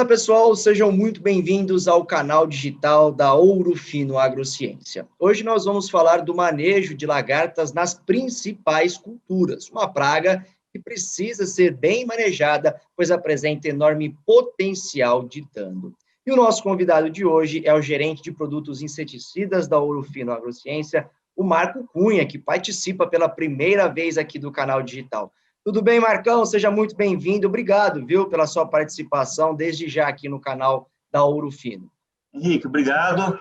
Fala pessoal, sejam muito bem-vindos ao canal digital da Ouro Fino Agrociência. Hoje nós vamos falar do manejo de lagartas nas principais culturas, uma praga que precisa ser bem manejada, pois apresenta enorme potencial de dano. E o nosso convidado de hoje é o gerente de produtos inseticidas da Ouro Fino Agrociência, o Marco Cunha, que participa pela primeira vez aqui do canal digital. Tudo bem, Marcão? Seja muito bem-vindo. Obrigado, viu, pela sua participação desde já aqui no canal da Ouro Fino. Henrique, obrigado.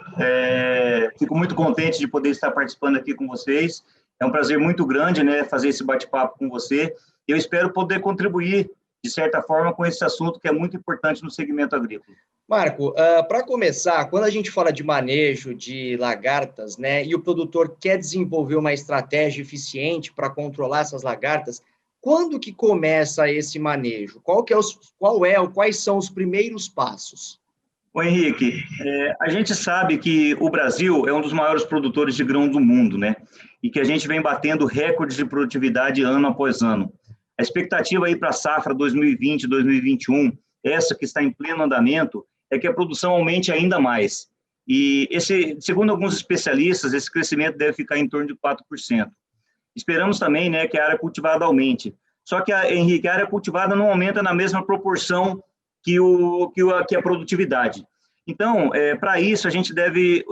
Fico muito contente de poder estar participando aqui com vocês. É um prazer muito grande, né, fazer esse bate-papo com você. Eu espero poder contribuir, de certa forma, com esse assunto que é muito importante no segmento agrícola. Marco, para começar, quando a gente fala de manejo de lagartas, né, e o produtor quer desenvolver uma estratégia eficiente para controlar essas lagartas, quando que começa esse manejo? Quais são os primeiros passos? Ô, Henrique, a gente sabe que o Brasil é um dos maiores produtores de grão do mundo, né? E que a gente vem batendo recordes de produtividade ano após ano. A expectativa aí para a safra 2020-2021, essa que está em pleno andamento, é que a produção aumente ainda mais. E, segundo alguns especialistas, esse crescimento deve ficar em torno de 4%. Esperamos também, né, que a área cultivada aumente. Só que, Henrique, a área cultivada não aumenta na mesma proporção que a produtividade. Então, para isso, a gente deve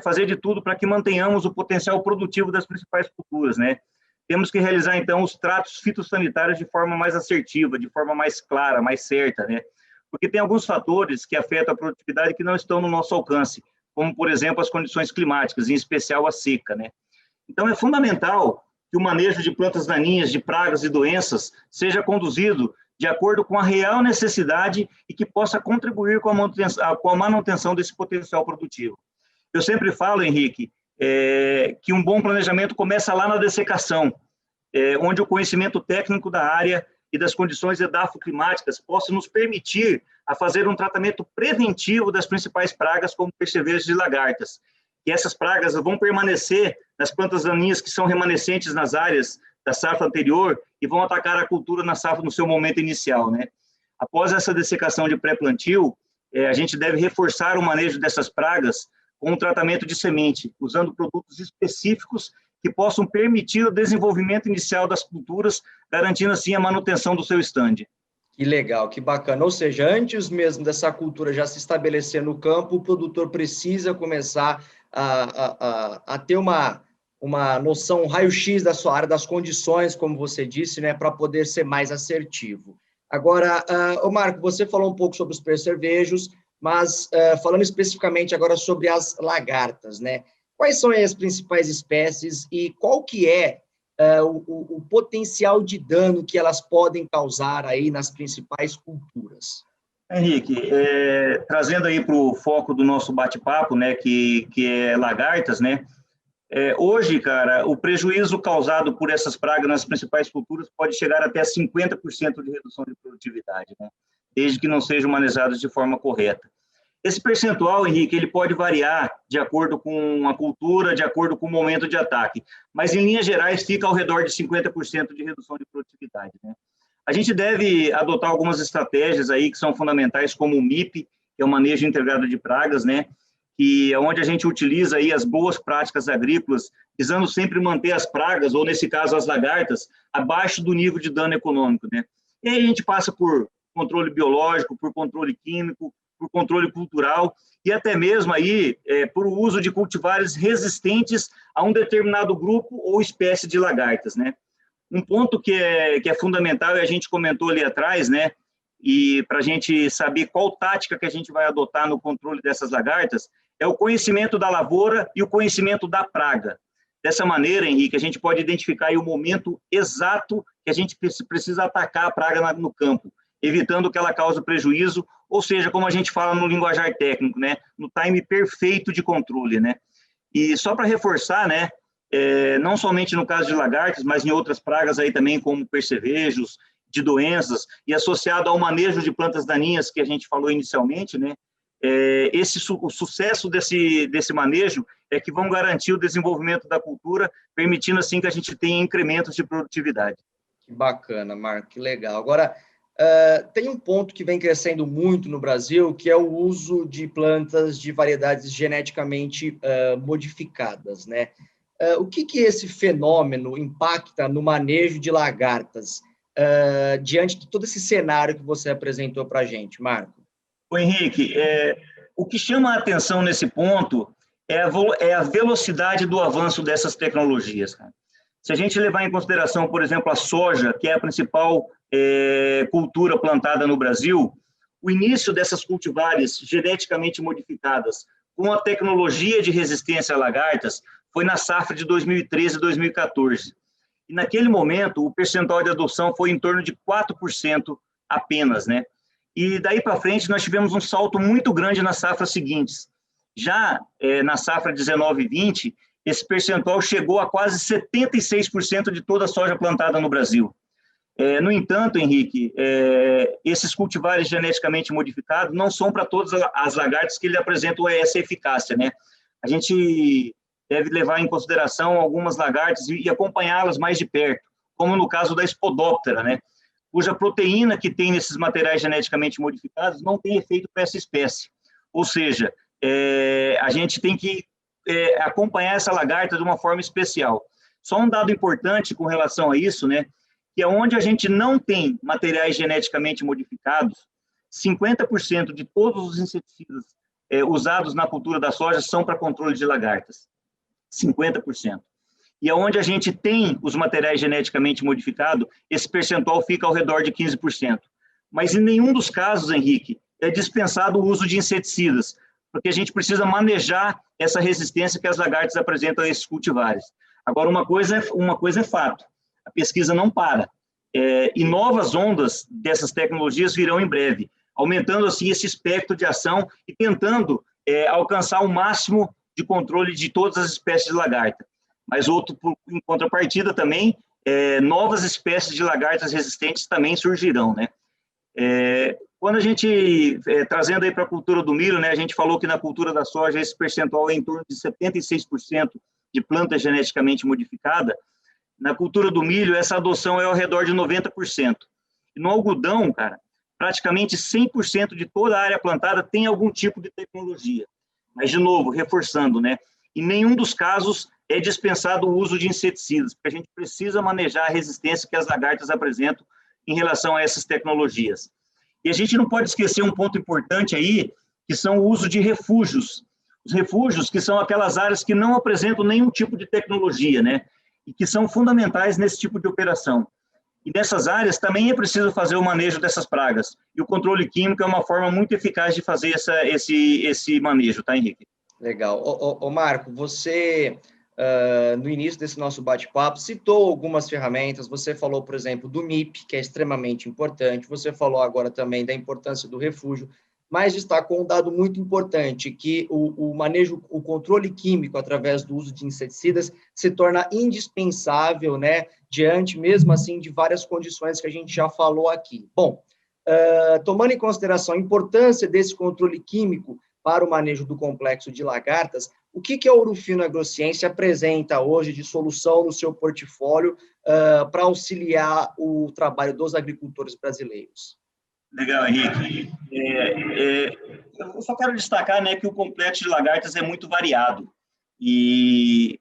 fazer de tudo para que mantenhamos o potencial produtivo das principais culturas, né? Temos que realizar, então, os tratos fitossanitários de forma mais assertiva, de forma mais clara, mais certa, né? Porque tem alguns fatores que afetam a produtividade que não estão no nosso alcance, como, por exemplo, as condições climáticas, em especial a seca, né? Então, é fundamental que o manejo de plantas daninhas, de pragas e doenças seja conduzido de acordo com a real necessidade e que possa contribuir com a manutenção desse potencial produtivo. Eu sempre falo, Henrique, que um bom planejamento começa lá na dessecação, onde o conhecimento técnico da área e das condições edafoclimáticas possa nos permitir a fazer um tratamento preventivo das principais pragas, como percevejos e lagartas. E essas pragas vão permanecer nas plantas daninhas que são remanescentes nas áreas da safra anterior e vão atacar a cultura na safra no seu momento inicial, né? Após essa dessecação de pré-plantio, a gente deve reforçar o manejo dessas pragas com um tratamento de semente, usando produtos específicos que possam permitir o desenvolvimento inicial das culturas, garantindo assim a manutenção do seu estande. Que legal, que bacana. Ou seja, antes mesmo dessa cultura já se estabelecer no campo, o produtor precisa começar a ter uma noção, um raio-x da sua área, das condições, como você disse, né, para poder ser mais assertivo. Agora, Marco, você falou um pouco sobre os percevejos, mas falando especificamente agora sobre as lagartas, né? Quais são as principais espécies e qual que é o potencial de dano que elas podem causar aí nas principais culturas? Henrique, trazendo aí para o foco do nosso bate-papo, né, que é lagartas, né? Hoje, cara, o prejuízo causado por essas pragas nas principais culturas pode chegar até 50% de redução de produtividade, né? Desde que não sejam manejados de forma correta. Esse percentual, Henrique, ele pode variar de acordo com a cultura, de acordo com o momento de ataque, mas em linhas gerais fica ao redor de 50% de redução de produtividade, né? A gente deve adotar algumas estratégias aí que são fundamentais, como o MIP, que é o manejo integrado de pragas, né? Que é onde a gente utiliza aí as boas práticas agrícolas, visando sempre manter as pragas, ou nesse caso as lagartas, abaixo do nível de dano econômico, né? E aí a gente passa por controle biológico, por controle químico, por controle cultural e até mesmo aí por uso de cultivares resistentes a um determinado grupo ou espécie de lagartas, né? Um ponto que é fundamental, e a gente comentou ali atrás, né? E para a gente saber qual tática que a gente vai adotar no controle dessas lagartas, é o conhecimento da lavoura e o conhecimento da praga. Dessa maneira, Henrique, a gente pode identificar aí o momento exato que a gente precisa atacar a praga no campo, evitando que ela cause prejuízo, ou seja, como a gente fala no linguajar técnico, né, no time perfeito de controle, né? E só para reforçar, né, não somente no caso de lagartas, mas em outras pragas aí também, como percevejos, de doenças, e associado ao manejo de plantas daninhas que a gente falou inicialmente, né, o sucesso desse manejo é que vão garantir o desenvolvimento da cultura, permitindo assim que a gente tenha incrementos de produtividade. Que bacana, Marco, que legal. Agora, Tem um ponto que vem crescendo muito no Brasil, que é o uso de plantas de variedades geneticamente modificadas, né? O que esse fenômeno impacta no manejo de lagartas, diante de todo esse cenário que você apresentou para a gente, Marco? Ô, Henrique, o que chama a atenção nesse ponto é a velocidade do avanço dessas tecnologias, cara. Se a gente levar em consideração, por exemplo, a soja, que é a principal cultura plantada no Brasil, o início dessas cultivares geneticamente modificadas com a tecnologia de resistência a lagartas foi na safra de 2013 e 2014. E naquele momento, o percentual de adoção foi em torno de 4% apenas, né? E daí para frente, nós tivemos um salto muito grande nas safras seguintes. Já na safra 19 e 20, esse percentual chegou a quase 76% de toda a soja plantada no Brasil. No entanto, Henrique, esses cultivares geneticamente modificados não são para todas as lagartas que ele apresentam essa eficácia, né? A gente deve levar em consideração algumas lagartas e acompanhá-las mais de perto, como no caso da Spodoptera, né? Cuja proteína que tem nesses materiais geneticamente modificados não tem efeito para essa espécie. Ou seja, a gente tem que acompanhar essa lagarta de uma forma especial. Só um dado importante com relação a isso, né? Que é onde a gente não tem materiais geneticamente modificados, 50% de todos os inseticidas usados na cultura da soja são para controle de lagartas. 50%. E onde a gente tem os materiais geneticamente modificados, esse percentual fica ao redor de 15%. Mas em nenhum dos casos, Henrique, é dispensado o uso de inseticidas, porque a gente precisa manejar essa resistência que as lagartas apresentam a esses cultivares. Agora, uma coisa é fato, a pesquisa não para, e novas ondas dessas tecnologias virão em breve, aumentando assim esse espectro de ação e tentando alcançar o máximo de controle de todas as espécies de lagarta. Mas em contrapartida também, novas espécies de lagartas resistentes também surgirão, né? Quando a gente, trazendo aí para a cultura do milho, né, a gente falou que na cultura da soja esse percentual é em torno de 76% de planta geneticamente modificada. Na cultura do milho, essa adoção é ao redor de 90%. E no algodão, cara, praticamente 100% de toda a área plantada tem algum tipo de tecnologia. Mas, de novo, reforçando, né? Em nenhum dos casos é dispensado o uso de inseticidas, porque a gente precisa manejar a resistência que as lagartas apresentam em relação a essas tecnologias. E a gente não pode esquecer um ponto importante aí, que são o uso de refúgios. Os refúgios, que são aquelas áreas que não apresentam nenhum tipo de tecnologia, né? E que são fundamentais nesse tipo de operação. E nessas áreas também é preciso fazer o manejo dessas pragas. E o controle químico é uma forma muito eficaz de fazer esse manejo, tá, Henrique? Legal. Ô Marco, você, no início desse nosso bate-papo, citou algumas ferramentas. Você falou, por exemplo, do MIP, que é extremamente importante. Você falou agora também da importância do refúgio, mas destacou um dado muito importante, que o manejo, o controle químico através do uso de inseticidas se torna indispensável, né, diante, mesmo assim, de várias condições que a gente já falou aqui. Bom, tomando em consideração a importância desse controle químico para o manejo do complexo de lagartas, o que a Ouro Fino Agrociência apresenta hoje de solução no seu portfólio para auxiliar o trabalho dos agricultores brasileiros? Legal, Henrique. Eu só quero destacar, né, que o complexo de lagartas é muito variado e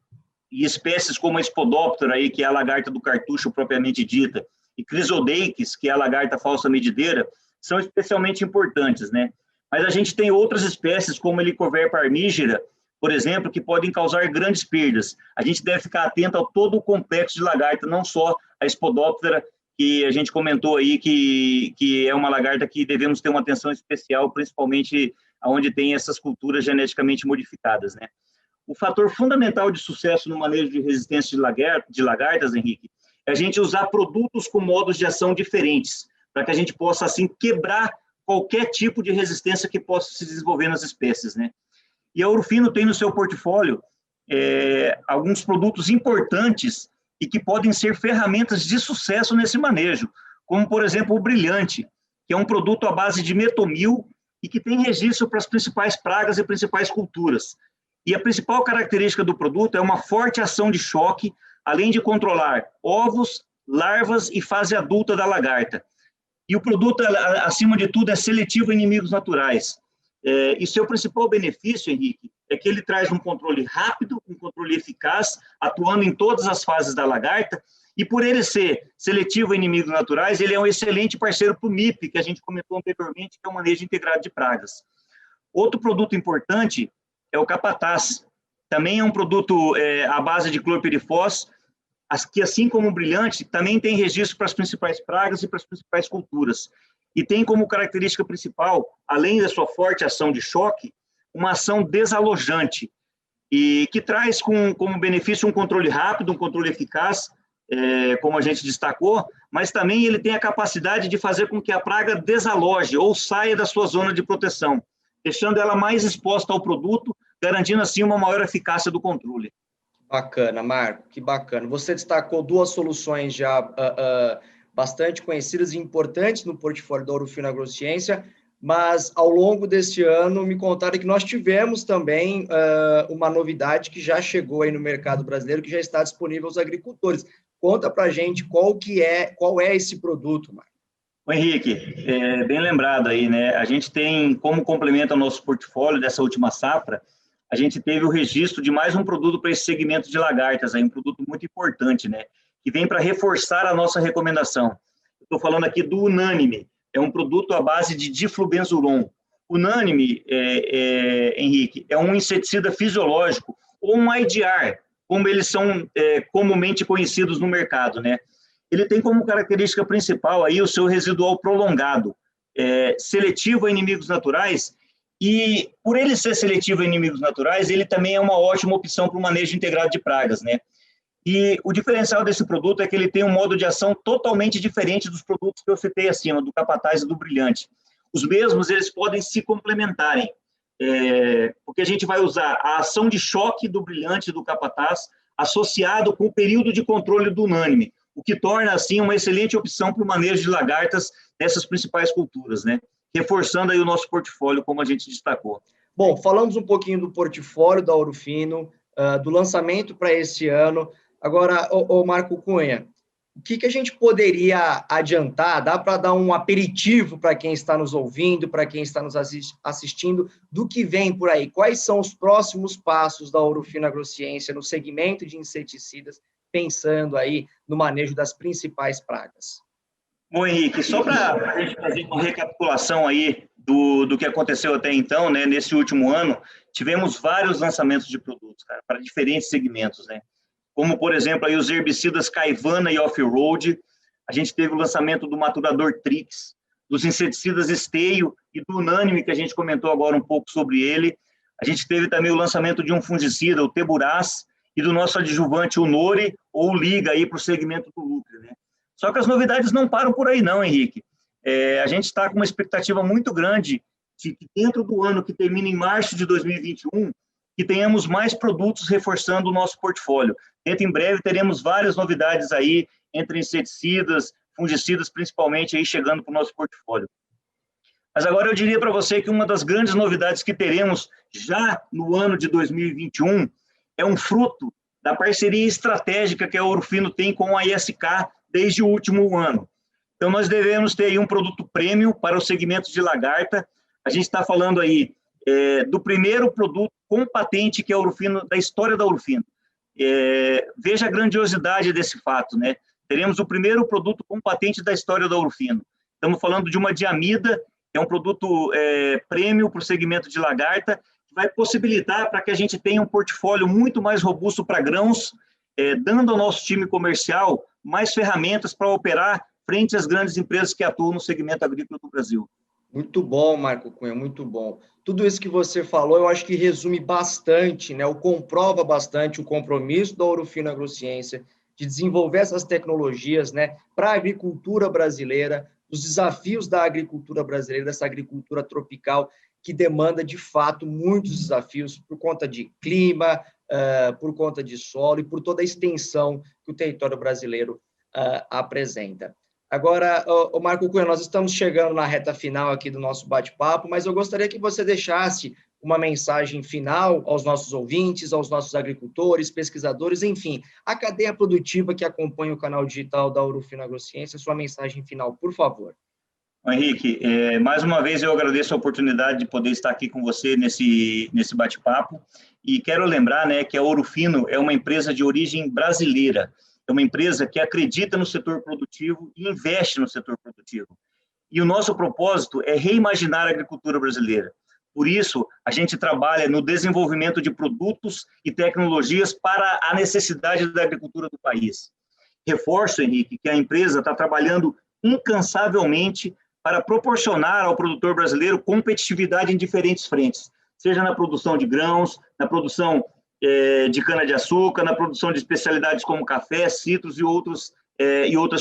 espécies como a Spodoptera, aí, que é a lagarta do cartucho propriamente dita, e Chrysodeiches, que é a lagarta falsa medideira, são especialmente importantes, né? Mas a gente tem outras espécies, como a Helicoverpa armígera, por exemplo, que podem causar grandes perdas. A gente deve ficar atento a todo o complexo de lagarta, não só a Spodoptera, que a gente comentou aí, que é uma lagarta que devemos ter uma atenção especial, principalmente onde tem essas culturas geneticamente modificadas, né? O fator fundamental de sucesso no manejo de resistência de lagartas, Henrique, é a gente usar produtos com modos de ação diferentes, para que a gente possa, assim, quebrar qualquer tipo de resistência que possa se desenvolver nas espécies, né? E a Ouro Fino tem no seu portfólio alguns produtos importantes e que podem ser ferramentas de sucesso nesse manejo, como, por exemplo, o Brilhante, que é um produto à base de metomil e que tem registro para as principais pragas e principais culturas. E a principal característica do produto é uma forte ação de choque, além de controlar ovos, larvas e fase adulta da lagarta. E o produto, acima de tudo, é seletivo a inimigos naturais. E seu principal benefício, Henrique, é que ele traz um controle rápido, um controle eficaz, atuando em todas as fases da lagarta, e por ele ser seletivo a inimigos naturais, ele é um excelente parceiro para o MIP, que a gente comentou anteriormente, que é o manejo integrado de pragas. Outro produto importante é o Capataz. Também é um produto à base de clorpirifos, que, assim como o Brilhante, também tem registro para as principais pragas e para as principais culturas. E tem como característica principal, além da sua forte ação de choque, uma ação desalojante, e que traz como benefício um controle rápido, um controle eficaz, como a gente destacou, mas também ele tem a capacidade de fazer com que a praga desaloje ou saia da sua zona de proteção, deixando ela mais exposta ao produto, garantindo assim uma maior eficácia do controle. Bacana, Marco, que bacana. Você destacou duas soluções já bastante conhecidas e importantes no portfólio da Ouro Fino Agrociência, mas ao longo deste ano me contaram que nós tivemos também uma novidade que já chegou aí no mercado brasileiro, que já está disponível aos agricultores. Conta para a gente qual é esse produto, Marco. O Henrique, bem lembrado aí, né? A gente tem, como complemento ao nosso portfólio dessa última safra, a gente teve o registro de mais um produto para esse segmento de lagartas, aí, um produto muito importante, né? Que vem para reforçar a nossa recomendação. Estou falando aqui do Unânime, é um produto à base de diflubenzuron. Unânime, Henrique, é um inseticida fisiológico, ou um IDR, como eles são comumente conhecidos no mercado, né? Ele tem como característica principal aí o seu residual prolongado, seletivo a inimigos naturais, e por ele ser seletivo a inimigos naturais, ele também é uma ótima opção para o manejo integrado de pragas, né? E o diferencial desse produto é que ele tem um modo de ação totalmente diferente dos produtos que eu citei acima, do Capataz e do Brilhante. Os mesmos, eles podem se complementarem, porque a gente vai usar a ação de choque do Brilhante e do Capataz associado com o período de controle do Unânime, o que torna, assim, uma excelente opção para o manejo de lagartas nessas principais culturas, né? Reforçando aí o nosso portfólio, como a gente destacou. Bom, falamos um pouquinho do portfólio da Ouro Fino, do lançamento para esse ano. Agora, Marco Cunha, o que a gente poderia adiantar? Dá para dar um aperitivo para quem está nos ouvindo, para quem está nos assistindo, do que vem por aí? Quais são os próximos passos da Ouro Fino Agrociência no segmento de inseticidas, pensando aí no manejo das principais pragas? Bom, Henrique, só para a gente fazer uma recapitulação aí do que aconteceu até então, né, nesse último ano, tivemos vários lançamentos de produtos, cara, para diferentes segmentos, né? Como, por exemplo, aí os herbicidas Caivana e Off-Road, a gente teve o lançamento do maturador Trix, dos inseticidas Esteio e do Unânime, que a gente comentou agora um pouco sobre ele. A gente teve também o lançamento de um fungicida, o Teburaz, e do nosso adjuvante, o Nori, ou Liga, aí para o segmento do lucro, né? Só que as novidades não param por aí não, Henrique. A gente está com uma expectativa muito grande de que dentro do ano que termina em março de 2021, que tenhamos mais produtos reforçando o nosso portfólio. Dentro em breve teremos várias novidades aí, entre inseticidas, fungicidas, principalmente aí chegando para o nosso portfólio. Mas agora eu diria para você que uma das grandes novidades que teremos já no ano de 2021 é um fruto da parceria estratégica que a Ouro Fino tem com a ISK desde o último ano. Então, nós devemos ter aí um produto prêmio para o segmento de lagarta. A gente está falando aí do primeiro produto com patente que é a Ouro Fino, da história da Ouro Fino. Veja a grandiosidade desse fato, né? Teremos o primeiro produto com patente da história da Ouro Fino. Estamos falando de uma diamida, que é um produto prêmio para o segmento de lagarta, que vai possibilitar para que a gente tenha um portfólio muito mais robusto para grãos, dando ao nosso time comercial mais ferramentas para operar frente às grandes empresas que atuam no segmento agrícola do Brasil. Muito bom, Marco Cunha, muito bom. Tudo isso que você falou, eu acho que resume bastante, né, ou comprova bastante o compromisso da Ouro Fino Agrociência de desenvolver essas tecnologias, né, para a agricultura brasileira, os desafios da agricultura brasileira, dessa agricultura tropical, que demanda, de fato, muitos desafios por conta de clima, por conta de solo e por toda a extensão que o território brasileiro apresenta. Agora, Marco Cunha, nós estamos chegando na reta final aqui do nosso bate-papo, mas eu gostaria que você deixasse uma mensagem final aos nossos ouvintes, aos nossos agricultores, pesquisadores, enfim, a cadeia produtiva que acompanha o canal digital da Ouro Fino Agrociência, sua mensagem final, por favor. Henrique, mais uma vez eu agradeço a oportunidade de poder estar aqui com você nesse bate-papo e quero lembrar, né, que a Ouro Fino é uma empresa de origem brasileira, é uma empresa que acredita no setor produtivo e investe no setor produtivo. E o nosso propósito é reimaginar a agricultura brasileira. Por isso, a gente trabalha no desenvolvimento de produtos e tecnologias para a necessidade da agricultura do país. Reforço, Henrique, que a empresa está trabalhando incansavelmente para proporcionar ao produtor brasileiro competitividade em diferentes frentes, seja na produção de grãos, na produção de cana-de-açúcar, na produção de especialidades como café, citros e outras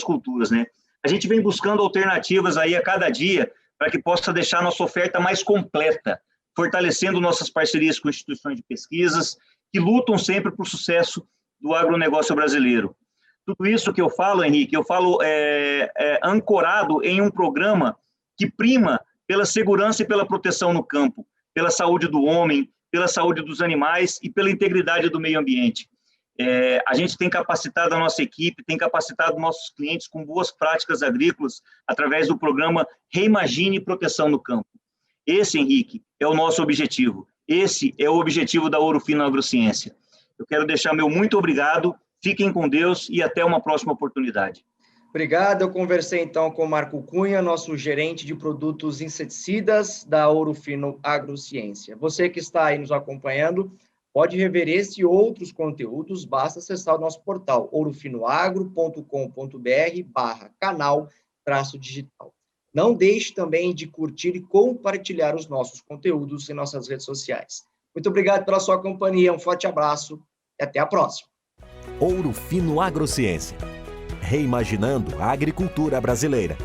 culturas, né? A gente vem buscando alternativas aí a cada dia para que possa deixar nossa oferta mais completa, fortalecendo nossas parcerias com instituições de pesquisas que lutam sempre por sucesso do agronegócio brasileiro. Tudo isso que eu falo, Henrique, eu falo ancorado em um programa que prima pela segurança e pela proteção no campo, pela saúde do homem, pela saúde dos animais e pela integridade do meio ambiente. A gente tem capacitado a nossa equipe, tem capacitado nossos clientes com boas práticas agrícolas através do programa Reimagine Proteção no Campo. Esse, Henrique, é o nosso objetivo. Esse é o objetivo da Ouro Fino Agrociência. Eu quero deixar meu muito obrigado. Fiquem com Deus e até uma próxima oportunidade. Obrigado. Eu conversei, então, com o Marco Cunha, nosso gerente de produtos inseticidas da Ouro Fino Agrociência. Você que está aí nos acompanhando, pode rever esse e outros conteúdos, basta acessar o nosso portal ourofinoagro.com.br/canal-digital. Não deixe também de curtir e compartilhar os nossos conteúdos em nossas redes sociais. Muito obrigado pela sua companhia, um forte abraço e até a próxima. Ouro Fino Agrociência. Reimaginando a agricultura brasileira.